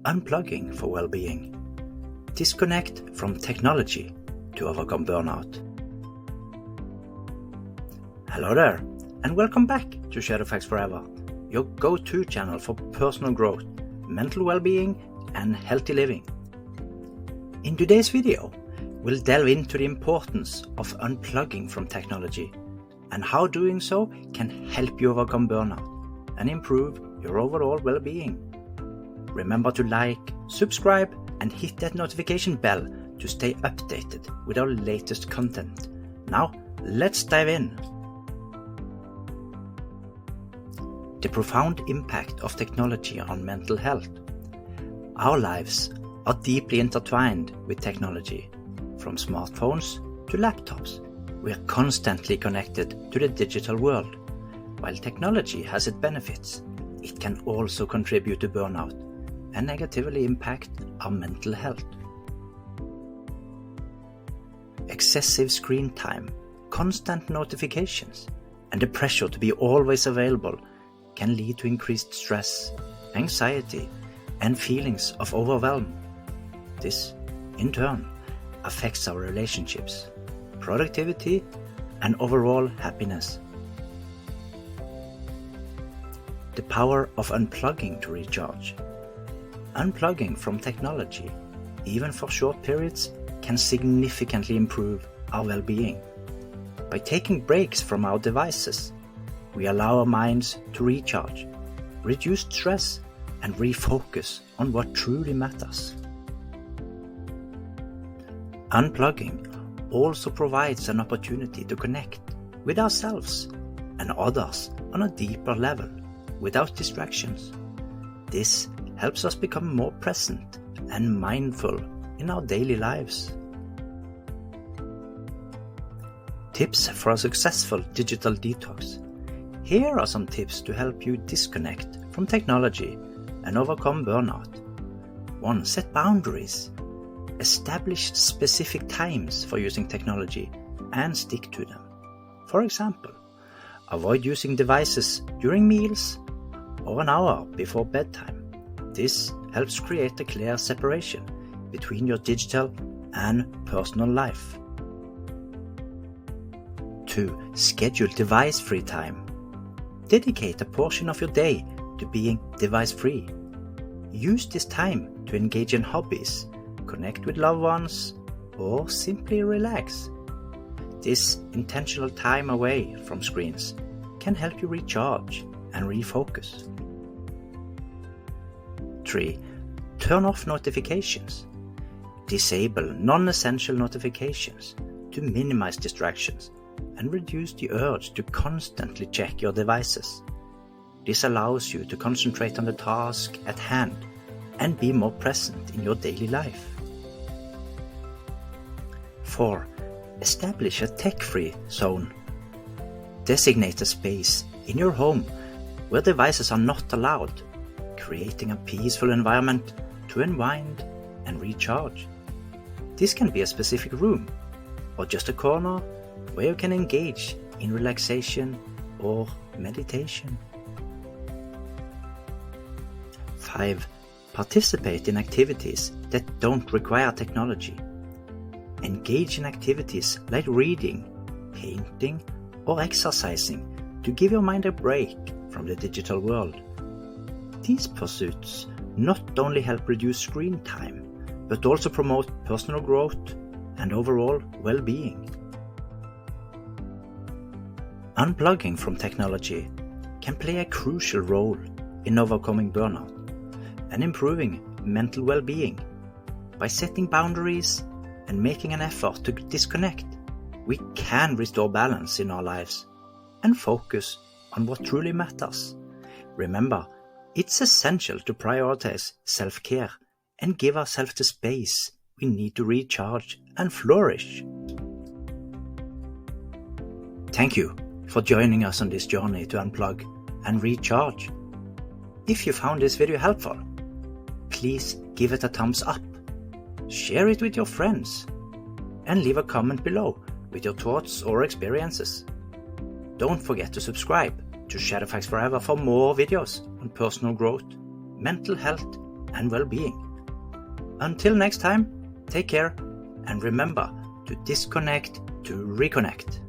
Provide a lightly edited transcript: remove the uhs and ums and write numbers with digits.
Unplugging for well-being. Disconnect from technology to overcome burnout. Hello there, and welcome back to Shadowfax Forever, your go-to channel for personal growth, mental well-being, and healthy living. In today's video, we'll delve into the importance of unplugging from technology and how doing so can help you overcome burnout and improve your overall well-being. Remember to like, subscribe, and hit that notification bell to stay updated with our latest content. Now, let's dive in. The profound impact of technology on mental health. Our lives are deeply intertwined with technology. From smartphones to laptops, we are constantly connected to the digital world. While technology has its benefits, it can also contribute to burnout and negatively impact our mental health. Excessive screen time, constant notifications, and the pressure to be always available can lead to increased stress, anxiety, and feelings of overwhelm. This, in turn, affects our relationships, productivity, and overall happiness. The power of unplugging to recharge. Unplugging from technology, even for short periods, can significantly improve our well-being. By taking breaks from our devices, we allow our minds to recharge, reduce stress, and refocus on what truly matters. Unplugging also provides an opportunity to connect with ourselves and others on a deeper level without distractions. This helps us become more present and mindful in our daily lives. Tips for a successful digital detox. Here are some tips to help you disconnect from technology and overcome burnout. 1. Set boundaries. Establish specific times for using technology and stick to them. For example, avoid using devices during meals or an hour before bedtime. This helps create a clear separation between your digital and personal life. 2. Schedule device-free time. Dedicate a portion of your day to being device-free. Use this time to engage in hobbies, connect with loved ones, or simply relax. This intentional time away from screens can help you recharge and refocus. 3. Turn off notifications. Disable non-essential notifications to minimize distractions and reduce the urge to constantly check your devices. This allows you to concentrate on the task at hand and be more present in your daily life. 4. Establish a tech-free zone. Designate a space in your home where devices are not allowed, creating a peaceful environment to unwind and recharge. This can be a specific room or just a corner where you can engage in relaxation or meditation. 5. Participate in activities that don't require technology. Engage in activities like reading, painting, or exercising to give your mind a break from the digital world. These pursuits not only help reduce screen time, but also promote personal growth and overall well-being. Unplugging from technology can play a crucial role in overcoming burnout and improving mental well-being. By setting boundaries and making an effort to disconnect, we can restore balance in our lives and focus on what truly matters. Remember, it's essential to prioritize self-care and give ourselves the space we need to recharge and flourish. Thank you for joining us on this journey to unplug and recharge. If you found this video helpful, please give it a thumbs up, share it with your friends, and leave a comment below with your thoughts or experiences. Don't forget to subscribe to Shadowfax Forever for more videos on personal growth, mental health, and well-being. Until next time, take care and remember to disconnect to reconnect.